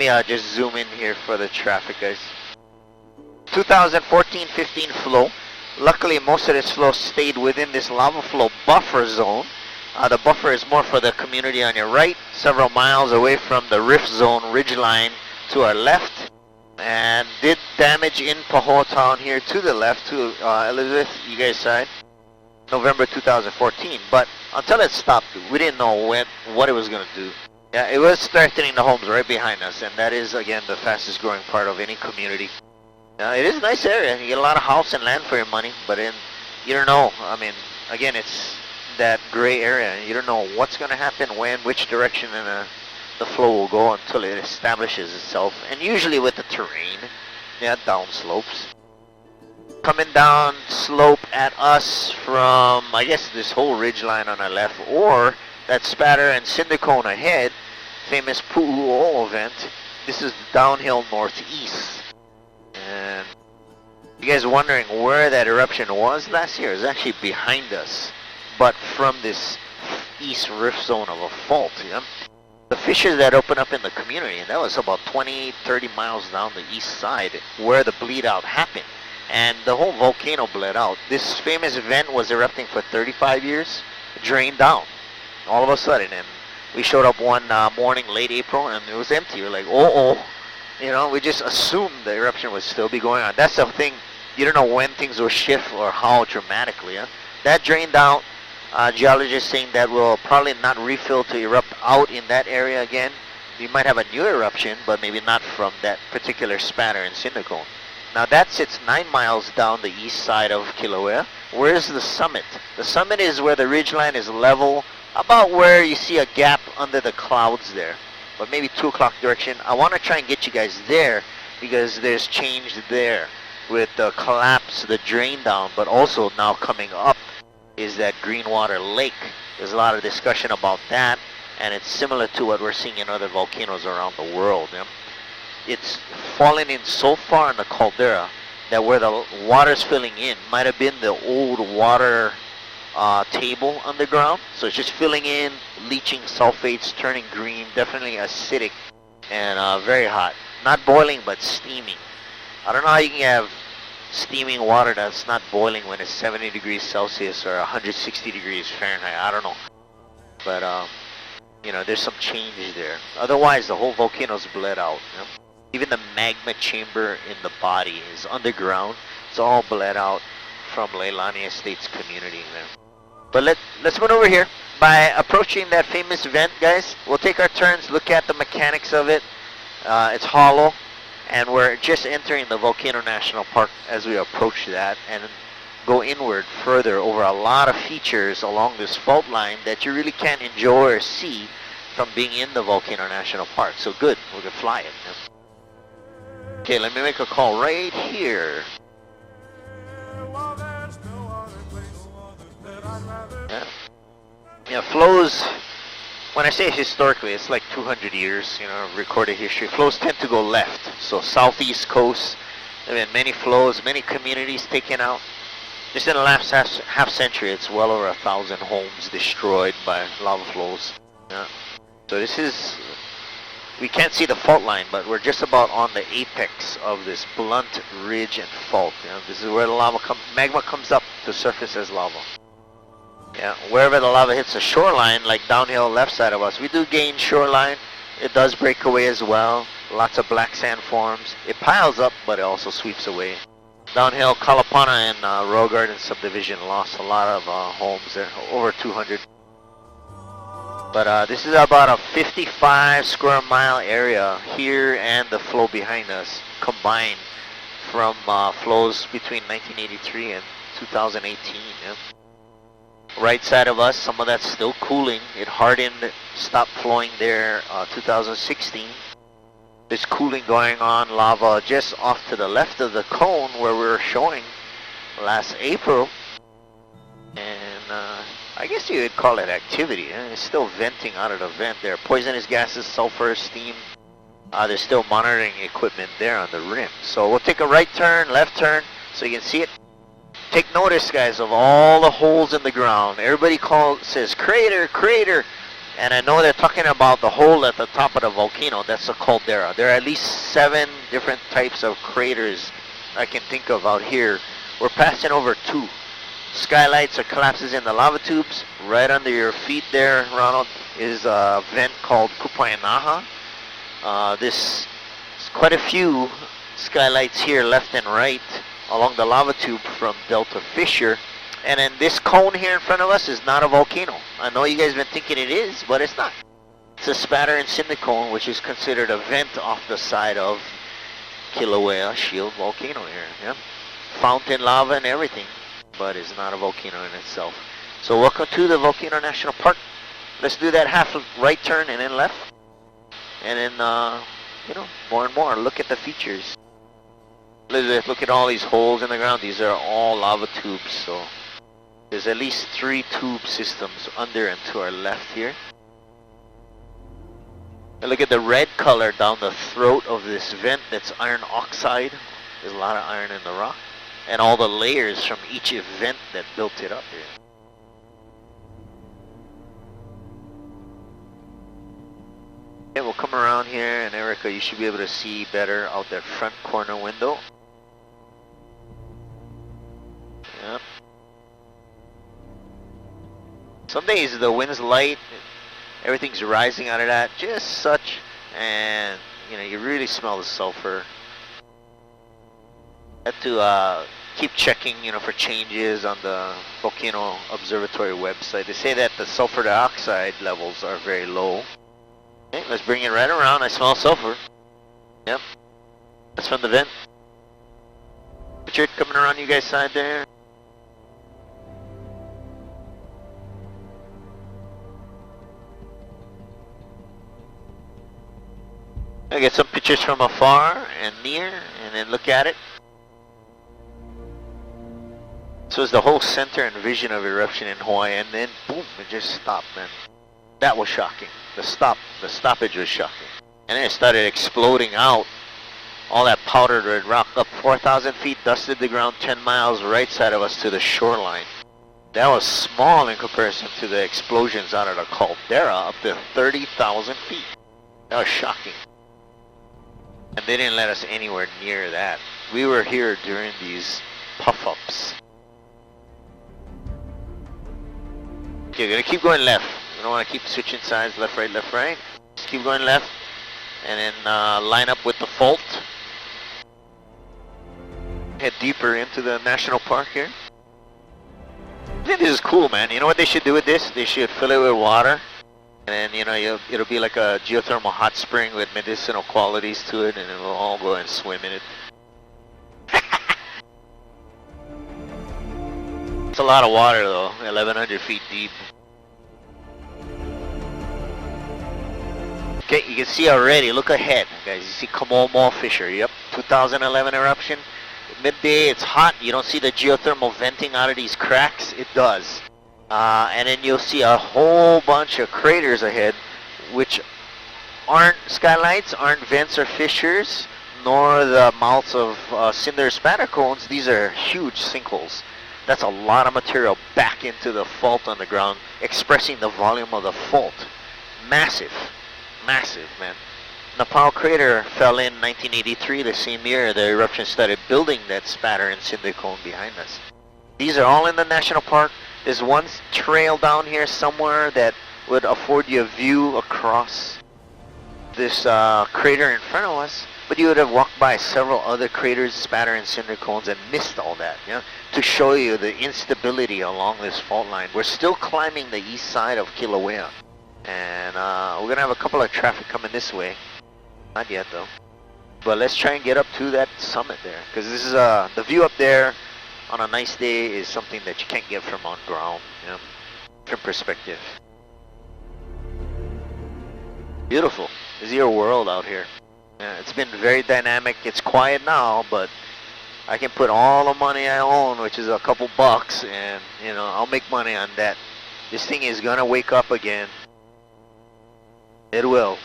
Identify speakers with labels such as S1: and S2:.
S1: me just zoom in here for the traffic, guys. 2014-15 flow. Luckily, most of this flow stayed within this lava flow buffer zone. The buffer is more for the community on your right, several miles away from the rift zone ridgeline to our left, and did damage in Paho Town here to the left, to Elizabeth, you guys side, November 2014. But until it stopped, we didn't know what it was going to do. Yeah, it was threatening the homes right behind us, and that is, again, the fastest growing part of any community. It is a nice area. You get a lot of house and land for your money, but you don't know. I mean, again, it's that gray area. You don't know what's going to happen, when, which direction the flow will go until it establishes itself. And usually with the terrain, down slopes. Coming down slope at us from, I guess, this whole ridge line on our left, or that spatter and cinder cone ahead, famous Pu'u'o event. This is downhill northeast. And you guys wondering where that eruption was last year? It's actually behind us, but from this east rift zone of a fault. The fissures that open up in the community, and that was about 20-30 miles down the east side where the bleed out happened, and the whole volcano bled out. This famous event was erupting for 35 years, drained down all of a sudden, and we showed up one morning late April and it was empty. We're like, we just assumed the eruption would still be going on. That's the thing, you don't know when things will shift or how dramatically. That drained out. Geologists saying that will probably not refill to erupt out in that area again. You might have a new eruption, but maybe not from that particular spatter and cinder cone. Now that sits 9 miles down the east side of Kilauea. Where's the summit? The summit is where the ridgeline is level, about where you see a gap under the clouds there, but maybe 2 o'clock direction. I want to try and get you guys there because there's change there with the collapse, the drain down, but also now coming up is that Greenwater Lake. There's a lot of discussion about that, and it's similar to what we're seeing in other volcanoes around the world. It's fallen in so far in the caldera that where the water's filling in might have been the old water table underground. So it's just filling in, leaching sulfates, turning green, definitely acidic, and very hot. Not boiling, but steaming. I don't know how you can have steaming water that's not boiling when it's 70 degrees Celsius or 160 degrees Fahrenheit. I don't know. But, there's some change there. Otherwise, the whole volcano's bled out. Even the magma chamber in the body is underground. It's all bled out from Leilani Estates community there. But let's move over here. By approaching that famous vent, guys, we'll take our turns, look at the mechanics of it. It's hollow. And we're just entering the Volcano National Park as we approach that and go inward further over a lot of features along this fault line that you really can't enjoy or see from being in the Volcano National Park. So good, we can fly it. Okay, let me make a call right here. Yeah, flows, when I say historically, it's like 200 years, recorded history. Flows tend to go left, so southeast coast. There have been many flows, many communities taken out. Just in the last half century, it's well over 1,000 homes destroyed by lava flows. So this is, we can't see the fault line, but we're just about on the apex of this blunt ridge and fault. This is where the magma comes up to surface as lava. Wherever the lava hits the shoreline, like downhill left side of us, we do gain shoreline. It does break away as well. Lots of black sand forms. It piles up, but it also sweeps away. Downhill, Kalapana and Royal Garden subdivision lost a lot of homes there, over 200. But this is about a 55 square mile area here and the flow behind us combined from flows between 1983 and 2018. Right side of us, some of that's still cooling. It hardened, stopped flowing there 2016. There's cooling going on, lava just off to the left of the cone where we were showing last April. And I guess you would call it activity. It's still venting out of the vent there. Poisonous gases, sulfur, steam. There's still monitoring equipment there on the rim. So we'll take a right turn, left turn, so you can see it. Take notice, guys, of all the holes in the ground. Everybody says crater, crater. And I know they're talking about the hole at the top of the volcano. That's a caldera. There are at least 7 different types of craters I can think of out here. We're passing over 2. Skylights or collapses in the lava tubes. Right under your feet there, Ronald, is a vent called Kupainaha. There's quite a few skylights here left and right along the lava tube from Delta Fissure. And then this cone here in front of us is not a volcano. I know you guys have been thinking it is, but it's not. It's a spatter and cinder cone, which is considered a vent off the side of Kilauea Shield volcano here. Yeah? Fountain lava and everything, but it's not a volcano in itself. So welcome to the Volcano National Park. Let's do that half right turn and then left. And then, you know, more and more. Look at the features. Look at all these holes in the ground. These are all lava tubes, so there's at least 3 tube systems under and to our left here. And look at the red color down the throat of this vent. That's iron oxide. There's a lot of iron in the rock. And all the layers from each event that built it up here. Okay, we'll come around here, and Erica, you should be able to see better out that front corner window. Yep. Some days the wind's light, everything's rising out of that, just such, and you know, you really smell the sulfur. Have to keep checking, you know, for changes on the Volcano Observatory website. They say that the sulfur dioxide levels are very low. Okay, let's bring it right around. I smell sulfur. Yep, that's from the vent. Richard, coming around you guys' side there. I get some pictures from afar and near, and then look at it. So it's the whole center and vision of eruption in Hawaii, and then boom, it just stopped, man. That was shocking. The stoppage was shocking. And then it started exploding out. All that powdered red rock up 4,000 feet, dusted the ground 10 miles right side of us to the shoreline. That was small in comparison to the explosions out of the caldera up to 30,000 feet. That was shocking. And they didn't let us anywhere near that. We were here during these puff-ups. Okay, we're gonna keep going left. We don't want to keep switching sides, left, right, left, right. Just keep going left, and then line up with the fault. Head deeper into the national park here. I think this is cool, man. You know what they should do with this? They should fill it with water, and then, you know, it'll be like a geothermal hot spring with medicinal qualities to it, and then we'll all go and swim in it. It's a lot of water though, 1,100 feet deep. Okay, you can see already, look ahead, guys. You see Kamomo Fissure, yep, 2011 eruption. Midday, it's hot, you don't see the geothermal venting out of these cracks, it does. And then you'll see a whole bunch of craters ahead, which aren't skylights, aren't vents or fissures, nor the mouths of cinder spatter cones. These are huge sinkholes. That's a lot of material back into the fault on the ground, expressing the volume of the fault. Massive, massive, man. Nepal crater fell in 1983, the same year the eruption started building that spatter and cinder cone behind us. These are all in the national park. There's one trail down here somewhere that would afford you a view across this crater in front of us, but you would have walked by several other craters, spatter and cinder cones, and missed all that, you know, to show you the instability along this fault line. We're still climbing the east side of Kilauea, and we're gonna have a couple of traffic coming this way. Not yet though, but let's try and get up to that summit there, because this is the view up there on a nice day is something that you can't get from on ground, you know, from perspective. Beautiful. This is your world out here. Yeah, it's been very dynamic. It's quiet now, but I can put all the money I own, which is a couple bucks, and you know, I'll make money on that. This thing is gonna wake up again. It will.